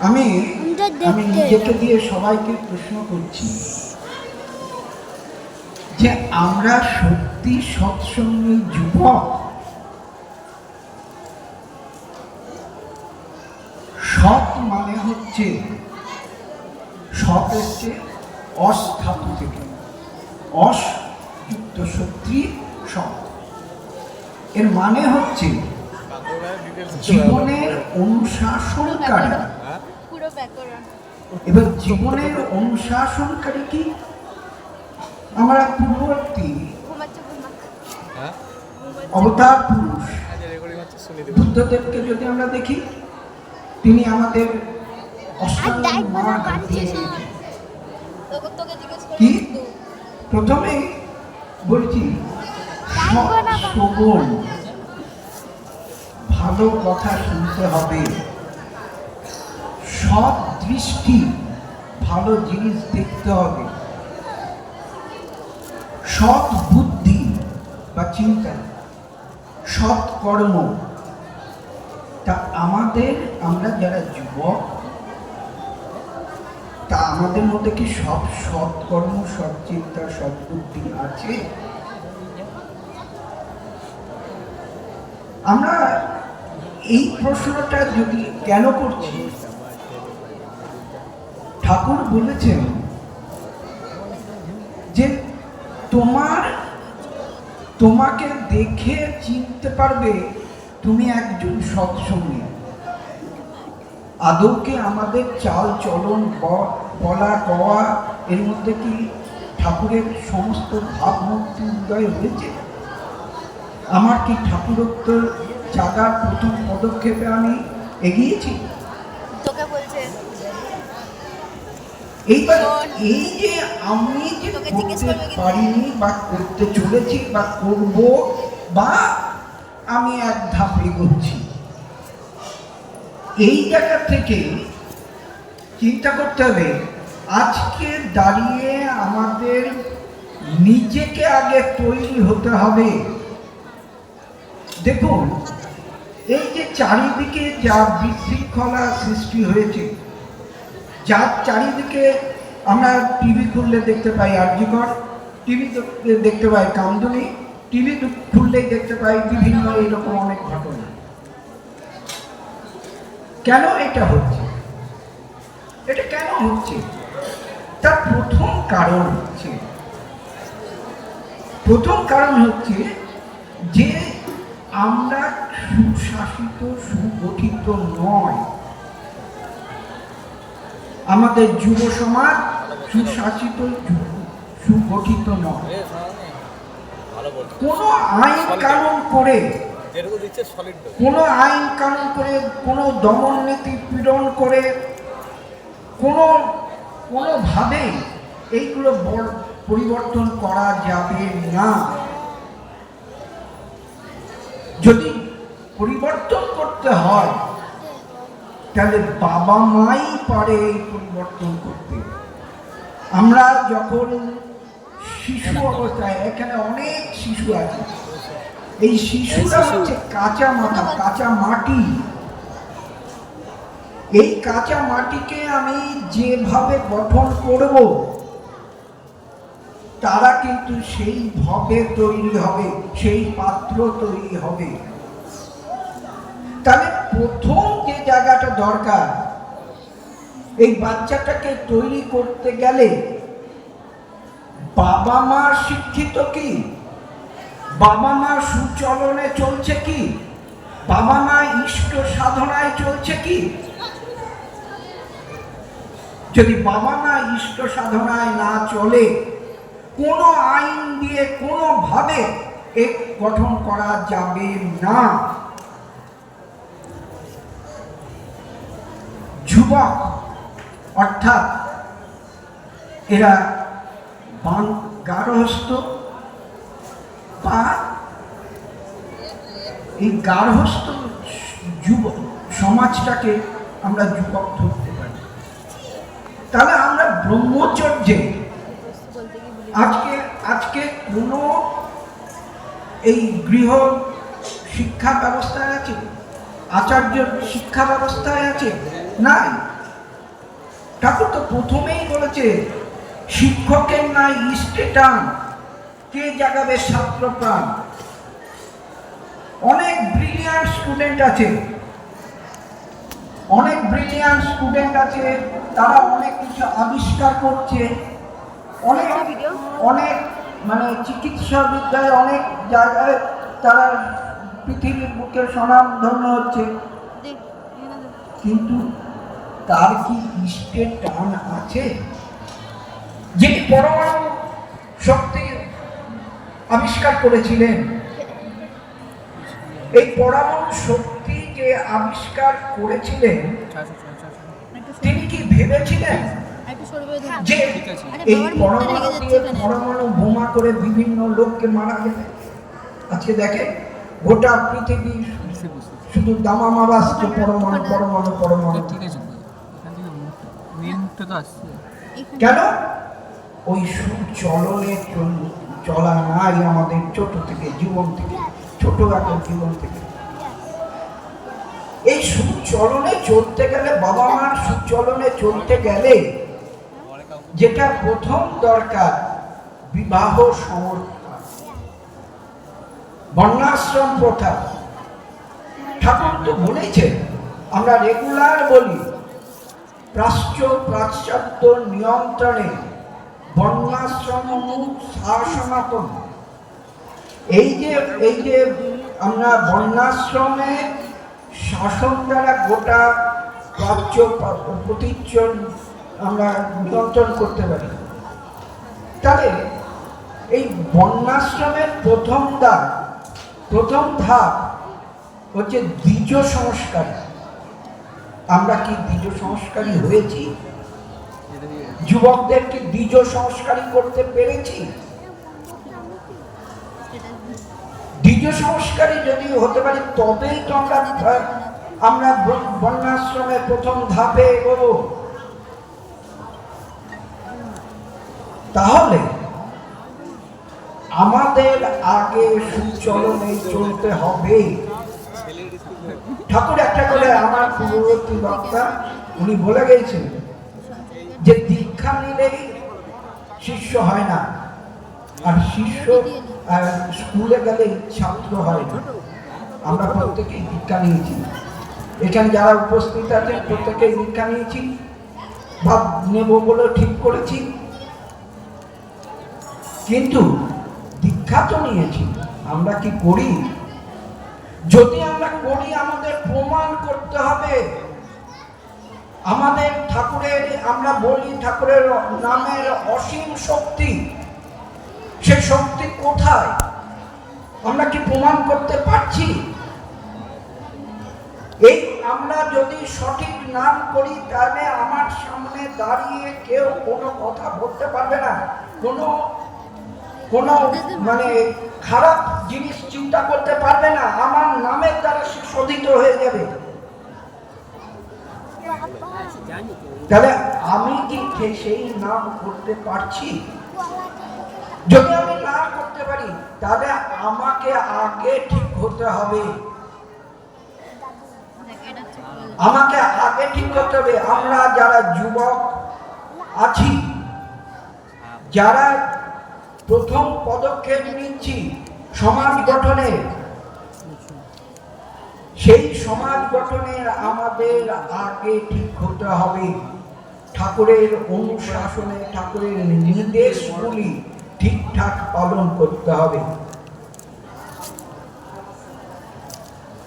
আমি নিজেকে দিয়ে সবাইকে প্রশ্ন করছি যে আমরা সত্যি সৎসঙ্গী যুবক? সৎ মানে হচ্ছে, সৎ হচ্ছে অস ধাতু থেকে, অস যুক্ত সত্যি সৎ। এর মানে হচ্ছে জীবনের অনুশাসনকারী। এবার জীবনের অনুশাসনকারী কি? আমরা পূর্ববর্তী অবতার পুরুষ বুদ্ধদেবকে যদি আমরা দেখি, তিনি আমাদের কি প্রথমে বলছি শ্রবণ, ভালো কথা শুনতে হবে, সৎ দৃষ্টি, ভালো জিনিস দেখতে হবে, সৎ বুদ্ধি বা চিন্তা, সৎ কর্ম। তা আমরা যারা যুবক, তা আমাদের মধ্যে কি সব সৎ কর্ম, সৎ চিন্তা, সৎ বুদ্ধি আছে? আমরা এই প্রশ্নটা যদি কেন করছি, ঠাকুর বলেছেন যে তোমাকে দেখে চিনতে পারবে তুমি একজন সৎসঙ্গী। আদৌ কি আমাদের চাল চলন, বলা কওয়া, এর মধ্যে কি ঠাকুরের সমস্ত ভাবমূর্তি উদয় হয়েছে? আমার কি ঠাকুরত্ব জাগার প্রথম পদক্ষেপে আমি এগিয়েছি? এইবার এই যে আমি যে করতে পারিনি বা করতে চলেছি বা করব, বা আমি এক ধাপ এগোচ্ছি, এই জায়গা থেকে চিন্তা করতে হবে আজকে দাঁড়িয়ে আমাদের নিজেকে আগে তৈরি হতে হবে। দেখুন, এই যে চারিদিকে যা বিশৃঙ্খলা সৃষ্টি হয়েছে, যার চারিদিকে আমরা টিভি খুললে দেখতে পাই আরজিকর, টিভি দেখতে পাই কামদুনি, টিভি খুললেই দেখতে পাই বিভিন্ন এইরকম অনেক ঘটনা। কেন এটা হচ্ছে? এটা কেন হচ্ছে? তার প্রথম কারণ হচ্ছে যে আমরা সুশাসিত, সুগঠিত নয়। আমাদের যুব সমাজ সুশাসিত, সুগঠিত নয়। কোনো আইন কানুন করে, কোনো দমন নীতি পীড়ন করে, কোনোভাবেই এইগুলো পরিবর্তন করা যাবে না। যদি পরিবর্তন করতে হয় তাহলে বাবা মাই পারে এই পরিবর্তন করতে। আমরা যখন শিশু অবস্থায়, এখানে অনেক শিশু আছে, এই শিশুরা হচ্ছে কাঁচা মাথা, কাঁচা মাটি। এই কাঁচা মাটিকে আমি যেভাবে গঠন করব, তারা কিন্তু সেইভাবে তৈরি হবে, সেই পাত্র তৈরি হবে। তাহলে প্রথম যে জায়গাটা দরকার, এই বাচ্চাটাকে তৈরি করতে গেলে বাবা মা শিক্ষিত কি, বাবা মা সুচলনে চলছে কি, বাবা মা ইষ্ট সাধনায় চলছে কি? যদি বাবা মা ইষ্ট সাধনায় না চলে, কোনো আইন দিয়ে কোনোভাবে এক গঠন করা যাবে না। যুবক অর্থাৎ এরা গার্হস্থ্য বা এই গার্হস্থ্য যুবক সমাজটাকে আমরা যুবক ধরতে পারি। তাহলে আমরা ব্রহ্মচর্যে আজকে কোনো এই গৃহ শিক্ষা ব্যবস্থায় আছে, আচার্য শিক্ষা ব্যবস্থায় আছে? নাই। ঠাকুর তো প্রথমেই বলেছে, শিক্ষকের নাই ইষ্টে টান, কে জাগাবে ছাত্র প্রাণ। অনেক ব্রিলিয়ান্ট স্টুডেন্ট আছে, তারা অনেক কিছু আবিষ্কার করছে, অনেক মানে চিকিৎসা বিদ্যায় অনেক জায়গায় তারা পৃথিবীর বুকে স্বনামধন্য হচ্ছে, কিন্তু তার কি ইষ্টের টান আছে? যিনি পরমাণু শক্তি আবিষ্কার করেছিলেন, এই পরমাণু শক্তি যে আবিষ্কার করেছিলেন, তিনি কি ভেবেছিলেন যে এই পরমাণু দিয়ে পরমাণু বোমা করে বিভিন্ন লোককে মারা যাবে? আজকে দেখেন গোটা পৃথিবী শুধু দামামা বাজছে, পরমাণু পরমাণু পরমাণু। কেন? ওই সুচলনে চলা নাই আমাদের ছোট থেকে, জীবন থেকে, ছোট একটা জীবন থেকে। এই সুচলনে চলতে গেলে, বাবা মার সুচলনে চলতে গেলে যেটা প্রথম দরকার, বিবাহ সমর্থন, বর্ণাশ্রম প্রথা। ঠাকুর তো বলেছেন, আমরা রেগুলার বলি, পাশ্চাত্য নিয়ন্ত্রণে বর্ণাশ্রম সনাতন। এই যে আমরা বর্ণাশ্রমে শাসন দ্বারা গোটা প্রাচ্য প্রতিচ্ছন আমরা নিয়ন্ত্রণ করতে পারি। তাহলে এই বর্ণাশ্রমের প্রথম ধাপ হচ্ছে দ্বিজ সংস্কার। আমরা কি দ্বিজ সংস্কারী হয়েছি? যুবকদেরকে দ্বিজ সংস্কারী করতে পেরেছি? দ্বিজ সংস্কারী যদি হতে পারি, তবেই তো আমরা বর্ণাশ্রমের প্রথম ধাপে এগোবো। তাহলে আমাদের আগে সুচলনে চলতে হবে। ঠাকুর একটা করে, আমার পূর্ববর্তী বক্তা উনি বলে গেছেন যে দীক্ষা নিলেই শিষ্য হয় না, আর শিষ্য স্কুলে গেলেই ছাত্র হয় না। আমরা প্রত্যেকেই দীক্ষা নিয়েছি, এখানে যারা উপস্থিত আছেন প্রত্যেকেই দীক্ষা নিয়েছি, ভাব নেব বলে ঠিক করেছি। কিন্তু দীক্ষা তো নিয়েছি, আমরা কি করি? যদি আমরা করি, আমাদের প্রমাণ করতে হবে। আমাদের ঠাকুরের, আমরা বলি ঠাকুরের নামের অসীম শক্তি, সেই শক্তি কোথায়? আমরা কি প্রমাণ করতে পারছি? এই আমরা যদি সঠিক নাম করি, তাহলে আমার সামনে দাঁড়িয়ে কেউ কোনো কথা বলতে পারবে না, কোনো মানে খারাপ জিনিস চিন্তা করতে পারবে না, আমার নামের দ্বারা সে শোধিত হয়ে যাবে। তাহলে আমি কি সেই নাম করতে পারছি? যদি আমি না করতে পারি, তাহলে আমাকে আগে ঠিক হতে হবে। আমরা যারা যুবক আছি, যারা প্রথম পদক্ষেপ নিচ্ছি সমাজ গঠনে, সেই সমাজ গঠনের আমাদের আগে ঠিক হতে হবে। ঠাকুরের অনুশাসনে, ঠাকুরের নির্দেশগুলি ঠিকঠাক পালন করতে হবে।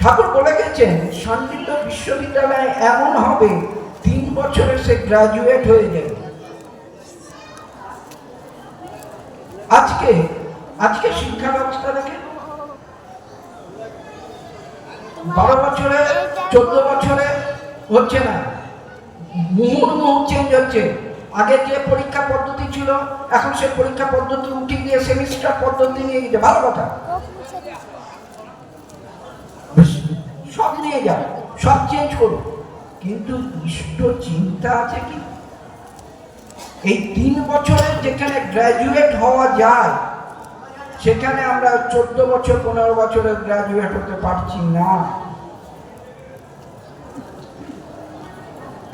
ঠাকুর বলে গেছেন, শান্তিত বিশ্ববিদ্যালয় এমন হবে 3 বছরে সে গ্রাজুয়েট হয়ে যাবে। আজকে শিক্ষা ব্যবস্থা দেখে 12 বছরে 14 বছরে হচ্ছে না, মুহূর্মুহু চেঞ্জ হচ্ছে। আগে যে পরীক্ষা পদ্ধতি ছিল, এখন সে পরীক্ষা পদ্ধতি উঠে গিয়ে সেমিস্টার পদ্ধতি নিয়ে গেছে। ভালো কথা, সব নিয়ে যাও, সব চেঞ্জ করো, কিন্তু ইষ্ট চিন্তা আছে কি? এই 3 বছরে যেখানে গ্রাজুয়েট হওয়া যায়, সেখানে আমরা 14 বছর 15 বছরে গ্রাজুয়েট হতে পারছি না।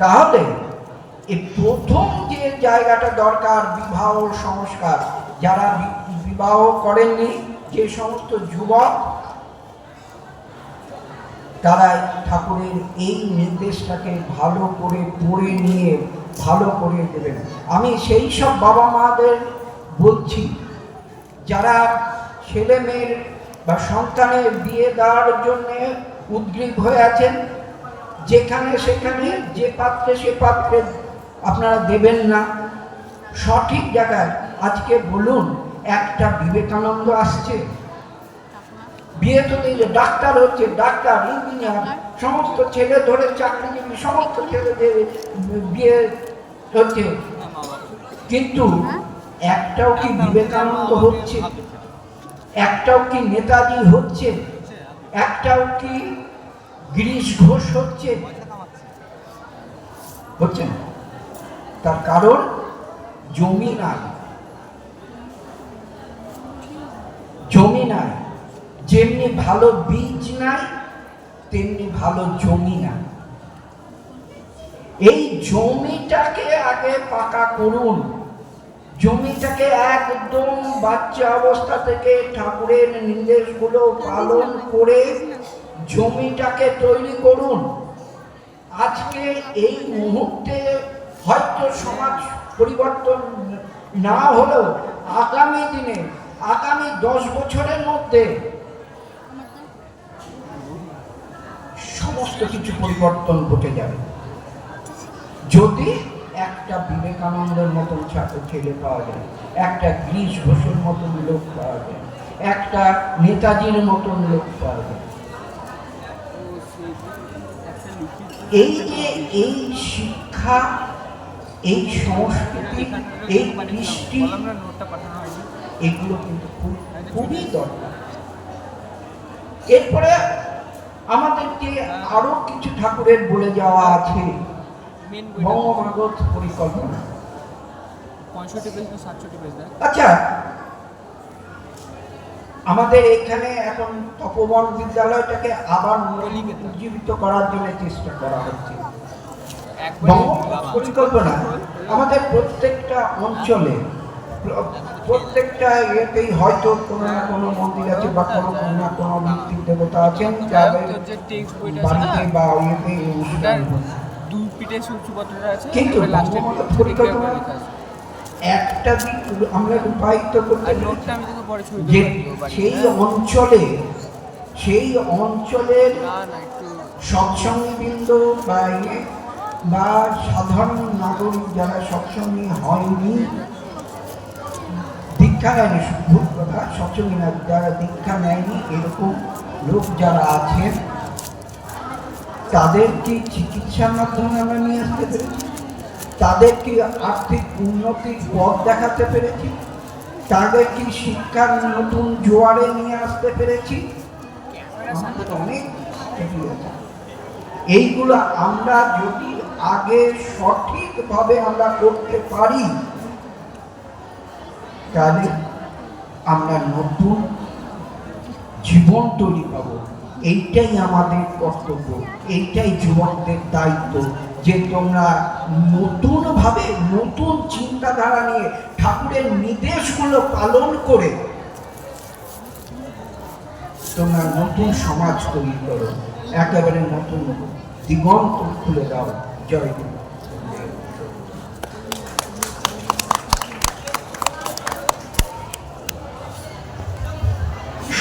তাহলে এই প্রথম যে জায়গাটা দরকার বিবাহ সংস্কার, যারা বিবাহ করেননি, যে সমস্ত যুবক, তারা ঠাকুরের এই নির্দেশটাকে ভালো করে পড়ে নিয়ে ভালো করে দেবেন। আমি সেই সব বাবা মাদের বলছি যারা ছেলে মেয়ের বা সন্তানের বিয়ে দেওয়ার জন্য উদ্গ্রীব হয়ে আছেন, যেখানে সেখানে যে পাত্রে সে পাত্রে আপনারা দেবেন না, সঠিক জায়গায়। আজকে বলুন, একটা বিবেকানন্দ আসছে, বিয়ে তো দিলে ডাক্তার হচ্ছে, ডাক্তার, ইঞ্জিনিয়ার, সমস্ত ছেলে ধরে চাকরিজীবী, সমস্ত ছেলেদের বিয়ে হচ্ছে, কিন্তু একটাও কি বিবেকানন্দ হচ্ছে? একটাও কি নেতাজি হচ্ছে? একটাও কি গিরিশ ঘোষ হচ্ছে? হচ্ছে না। তার কারণ জমি নাই, জমি নাই। যেমনি ভালো বীজ নাই, তেমনি ভালো জমি নাই। এই জমিটাকে আগে পাকা করুন। জমিটাকে একদম বাচ্চা অবস্থা থেকে ঠাকুরের নির্দেশগুলো পালন করে জমিটাকে তৈরি করুন। আজকে এই মুহূর্তে হয়তো সমাজ পরিবর্তন না হলেও আগামী দিনে, আগামী 10 বছরের মধ্যে সমস্ত কিছু পরিবর্তন ঘটে যাবে, যদি একটা বিবেকানন্দের মতন ছেলে পাওয়া যায়, একটা গিরিশ ঘোষের মতন লোক পাওয়া যায়, একটা নেতাজির মতন লোক পাওয়া যায়। এই যে এই শিক্ষা, এই সংস্কৃতি, এই কৃষ্টি, এগুলো কিন্তু খুবই দরকার। এরপরে আমাদেরকে আরো কিছু ঠাকুরের বলে যাওয়া আছে। বঙ্গমাগধ পরিকল্পনা, আচ্ছা, আমাদের এখানে এখন তপবন বিদ্যালয়টাকে আবার উজ্জীবিত করার জন্য চেষ্টা করা হচ্ছে। পরিকল্পনা আমাদের প্রত্যেকটা অঞ্চলে, প্রত্যেকটা ইয়েতেই হয়তো কোনো না কোনো মন্দির আছে বা কোনো না কোনো ভিত্তিক দেবতা আছেন, যাদের বাড়িতে বা ইয়েতে অনুষ্ঠান হচ্ছে। কিন্তু পরিকল্পনা একটা দিক আমরা রূপায়িত করতে যে সেই অঞ্চলে, সেই অঞ্চলের সৎসঙ্গীবৃন্দ বা সাধারণ নাগরিক যারা সৎসঙ্গী হয়নি, দীক্ষা নেয়নি, ভুল কথা, সৎসঙ্গী না, যারা দীক্ষা নেয়নি, এরকম লোক যারা আছেন, তাদেরকে চিকিৎসার মাধ্যমে আমরা নিয়ে আসতে পেরেছি, তাদেরকে আর্থিক উন্নতির পথ দেখাতে পেরেছি, তাদেরকে শিক্ষার নতুন জোয়ারে নিয়ে আসতে পেরেছি। অনেক এইগুলো আমরা যদি আগে সঠিকভাবে আমরা করতে পারি, তাহলে আমরা নতুন জীবন তৈরি পাবো। এইটাই আমাদের কর্তব্য, এইটাই যুবকদের দায়িত্ব, যে তোমরা নতুনভাবে, নতুন চিন্তাধারা নিয়ে ঠাকুরের নির্দেশগুলো পালন করে তোমরা নতুন সমাজ তৈরি করো, একেবারে নতুন দিগন্ত খুলে দাও। জয় গুরু।